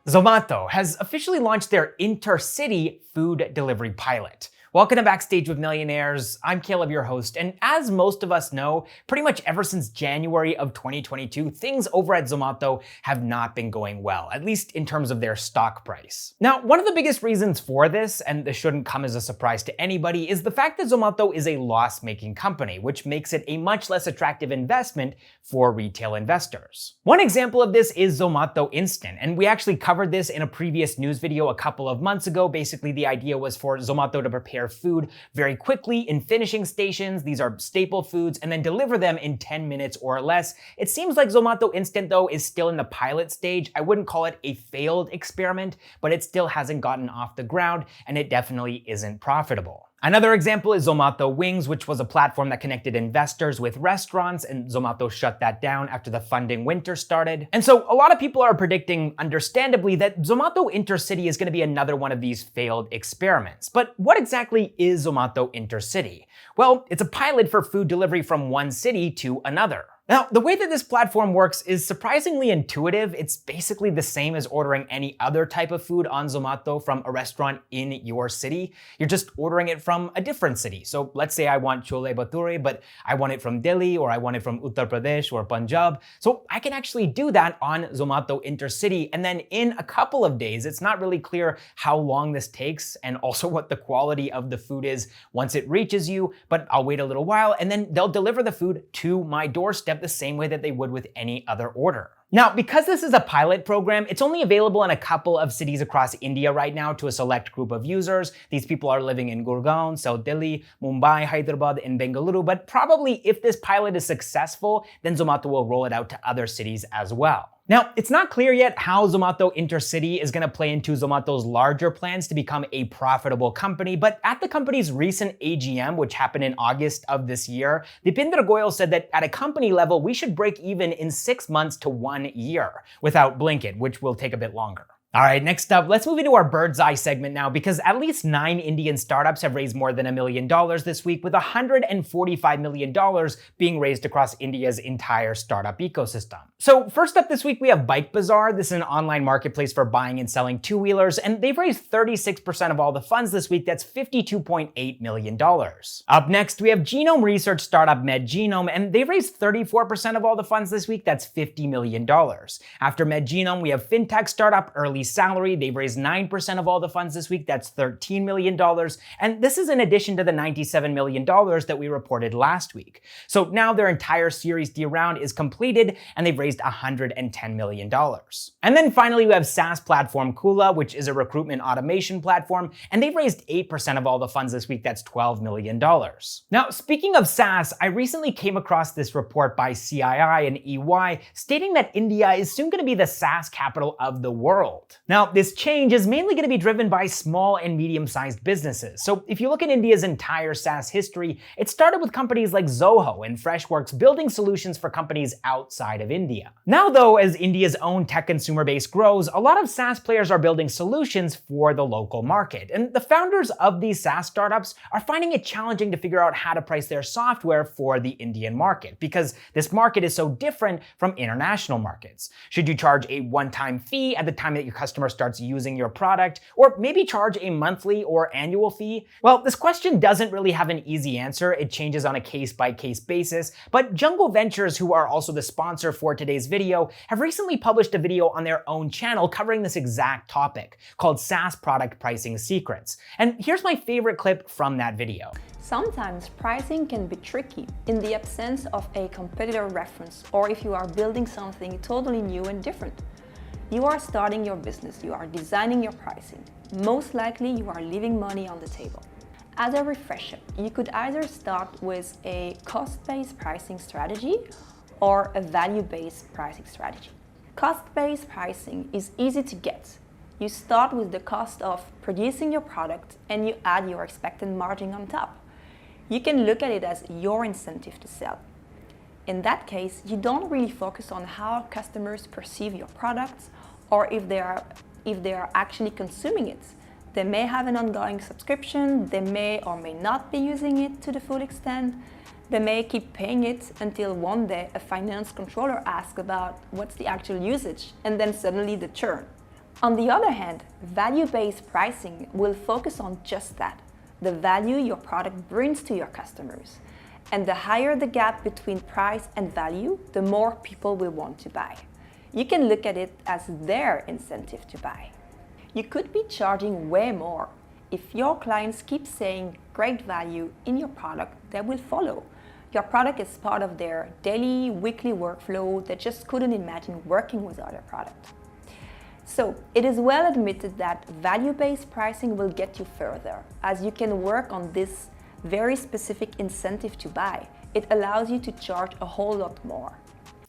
Zomato has officially launched their Intercity Food Delivery Pilot. Welcome to Backstage with Millionaires. I'm Caleb, your host, and as most of us know, pretty much ever since January of 2022, things over at Zomato have not been going well, at least in terms of their stock price. Now, one of the biggest reasons for this, and this shouldn't come as a surprise to anybody, is the fact that Zomato is a loss-making company, which makes it a much less attractive investment for retail investors. One example of this is Zomato Instant, and we actually covered this in a previous news video a couple of months ago. Basically, the idea was for Zomato to prepare food very quickly in finishing stations. These are staple foods, and then deliver them in 10 minutes or less. It seems like Zomato Instant, though, is still in the pilot stage. I wouldn't call it a failed experiment, but it still hasn't gotten off the ground, and it definitely isn't profitable. Another example is Zomato Wings, which was a platform that connected investors with restaurants, and Zomato shut that down after the funding winter started. And so a lot of people are predicting, understandably, that Zomato Intercity is going to be another one of these failed experiments. But what exactly is Zomato Intercity? Well, it's a pilot for food delivery from one city to another. Now, the way that this platform works is surprisingly intuitive. It's basically the same as ordering any other type of food on Zomato from a restaurant in your city. You're just ordering it from a different city. So let's say I want chole bhature, but I want it from Delhi, or I want it from Uttar Pradesh or Punjab. So I can actually do that on Zomato Intercity. And then in a couple of days, it's not really clear how long this takes and also what the quality of the food is once it reaches you, but I'll wait a little while and then they'll deliver the food to my doorstep the same way that they would with any other order. Now, because this is a pilot program, it's only available in a couple of cities across India right now to a select group of users. These people are living in Gurugram, South Delhi, Mumbai, Hyderabad, and Bengaluru, but probably if this pilot is successful, then Zomato will roll it out to other cities as well. Now, it's not clear yet how Zomato Intercity is going to play into Zomato's larger plans to become a profitable company, but at the company's recent AGM, which happened in August of this year, Dipinder Goyal said that at a company level, we should break even in 6 months to 1 year without Blinkit, which will take a bit longer. All right, next up, let's move into our bird's eye segment now, because at least 9 Indian startups have raised more than $1 million this week, with $145 million being raised across India's entire startup ecosystem. So first up this week, we have Bike Bazaar. This is an online marketplace for buying and selling two-wheelers, and they've raised 36% of all the funds this week. That's $52.8 million. Up next, we have genome research startup MedGenome, and they've raised 34% of all the funds this week. That's $50 million. After MedGenome, we have fintech startup Early Salary. They've raised 9% of all the funds this week. That's $13 million. And this is in addition to the $97 million that we reported last week. So now their entire Series D round is completed and they've raised $110 million. And then finally, we have SaaS platform Kula, which is a recruitment automation platform, and they've raised 8% of all the funds this week. That's $12 million. Now, speaking of SaaS, I recently came across this report by CII and EY stating that India is soon going to be the SaaS capital of the world. Now, this change is mainly going to be driven by small and medium-sized businesses. So if you look at India's entire SaaS history, it started with companies like Zoho and Freshworks building solutions for companies outside of India. Now, though, as India's own tech consumer base grows, a lot of SaaS players are building solutions for the local market. And the founders of these SaaS startups are finding it challenging to figure out how to price their software for the Indian market, because this market is so different from international markets. Should you charge a one-time fee at the time that your customer starts using your product, or maybe charge a monthly or annual fee? Well, this question doesn't really have an easy answer. It changes on a case-by-case basis, but Jungle Ventures, who are also the sponsor for today's video, have recently published a video on their own channel covering this exact topic, called SaaS Product Pricing Secrets. And here's my favorite clip from that video. Sometimes pricing can be tricky in the absence of a competitor reference, or if you are building something totally new and different. You are starting your business, you are designing your pricing. Most likely you are leaving money on the table. As a refresher, you could either start with a cost-based pricing strategy or a value-based pricing strategy. Cost-based pricing is easy to get. You start with the cost of producing your product and you add your expected margin on top. You can look at it as your incentive to sell. In that case, you don't really focus on how customers perceive your products or if they are actually consuming it. They may have an ongoing subscription, they may or may not be using it to the full extent, they may keep paying it until one day a finance controller asks about what's the actual usage, and then suddenly the churn. On the other hand, value-based pricing will focus on just that, the value your product brings to your customers. And the higher the gap between price and value, the more people will want to buy. You can look at it as their incentive to buy. You could be charging way more. If your clients keep saying great value in your product, they will follow. Your product is part of their daily, weekly workflow. They just couldn't imagine working with other products. So it is well admitted that value-based pricing will get you further, as you can work on this very specific incentive to buy. It allows you to charge a whole lot more.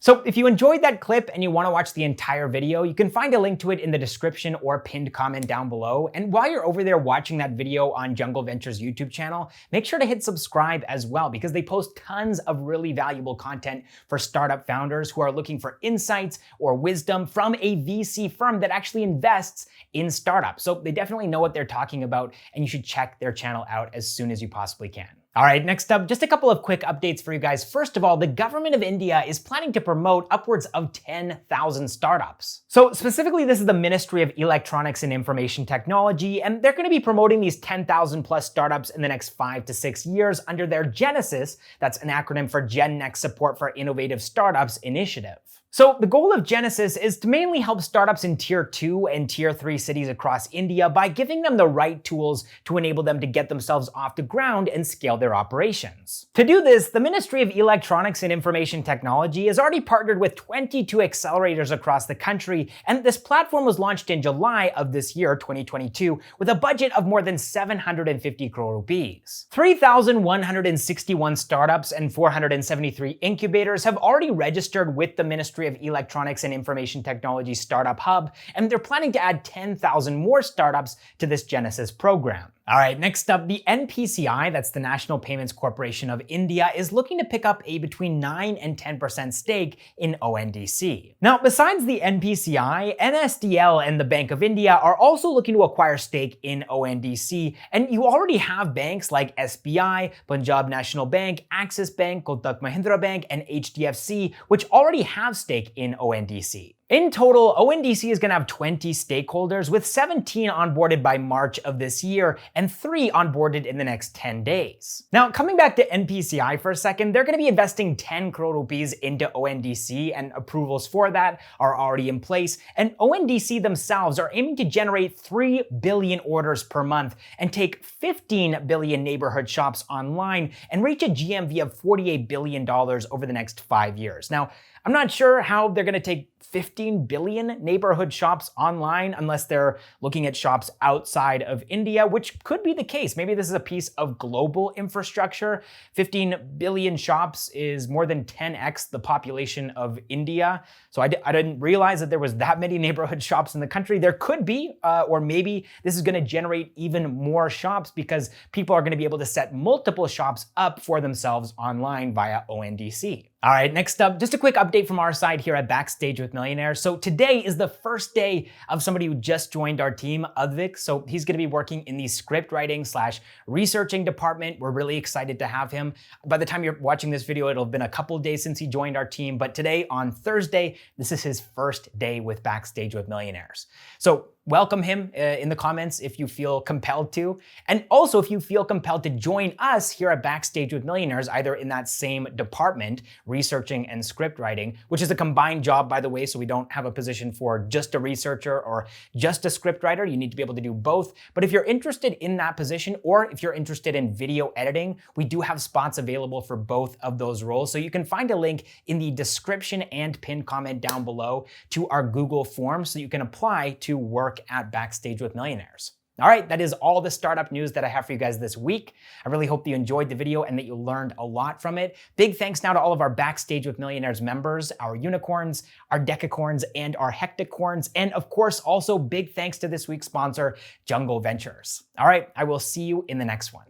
So if you enjoyed that clip and you want to watch the entire video, you can find a link to it in the description or pinned comment down below. And while you're over there watching that video on Jungle Ventures YouTube channel, make sure to hit subscribe as well, because they post tons of really valuable content for startup founders who are looking for insights or wisdom from a VC firm that actually invests in startups. So they definitely know what they're talking about, and you should check their channel out as soon as you possibly can. All right, next up, just a couple of quick updates for you guys. First of all, the government of India is planning to promote upwards of 10,000 startups. So specifically, this is the Ministry of Electronics and Information Technology, and they're going to be promoting these 10,000 plus startups in the next 5 to 6 years under their Genesis, that's an acronym for Gen Next Support for Innovative Startups initiative. So the goal of Genesis is to mainly help startups in Tier 2 and Tier 3 cities across India by giving them the right tools to enable them to get themselves off the ground and scale their operations. To do this, the Ministry of Electronics and Information Technology has already partnered with 22 accelerators across the country, and this platform was launched in July of this year, 2022, with a budget of more than 750 crore rupees. 3,161 startups and 473 incubators have already registered with the Ministry of Electronics and Information Technology Startup Hub, and they're planning to add 10,000 more startups to this Genesis program. All right, next up, the NPCI, that's the National Payments Corporation of India, is looking to pick up a between 9 and 10% stake in ONDC. Now, besides the NPCI, NSDL and the Bank of India are also looking to acquire stake in ONDC, and you already have banks like SBI, Punjab National Bank, Axis Bank, Kotak Mahindra Bank, and HDFC, which already have stake in ONDC. In total, ONDC is going to have 20 stakeholders, with 17 onboarded by March of this year and 3 onboarded in the next 10 days. Now, coming back to NPCI for a second, they're going to be investing 10 crore rupees into ONDC, and approvals for that are already in place. And ONDC themselves are aiming to generate 3 billion orders per month and take 15 billion neighborhood shops online and reach a GMV of $48 billion over the next 5 years. Now, I'm not sure how they're going to take 15 billion neighborhood shops online unless they're looking at shops outside of India, which could be the case. Maybe this is a piece of global infrastructure. 15 billion shops is more than 10x the population of India. So I didn't realize that there was that many neighborhood shops in the country. There could be, or maybe this is going to generate even more shops because people are going to be able to set multiple shops up for themselves online via ONDC. All right, next up, just a quick update from our side here at Backstage with Millionaires. So today is the first day of somebody who just joined our team, Advik. So he's going to be working in the script writing / researching department. We're really excited to have him. By the time you're watching this video, it'll have been a couple days since he joined our team. But today, on Thursday, this is his first day with Backstage with Millionaires. So welcome him in the comments if you feel compelled to. And also, if you feel compelled to join us here at Backstage with Millionaires, either in that same department, researching and script writing, which is a combined job, by the way, so we don't have a position for just a researcher or just a script writer. You need to be able to do both. But if you're interested in that position, or if you're interested in video editing, we do have spots available for both of those roles. So you can find a link in the description and pinned comment down below to our Google form so you can apply to work at Backstage with Millionaires. All right, that is all the startup news that I have for you guys this week. I really hope that you enjoyed the video and that you learned a lot from it. Big thanks now to all of our Backstage with Millionaires members, our unicorns, our decacorns, and our hectacorns. And of course, also big thanks to this week's sponsor, Jungle Ventures. All right, I will see you in the next one.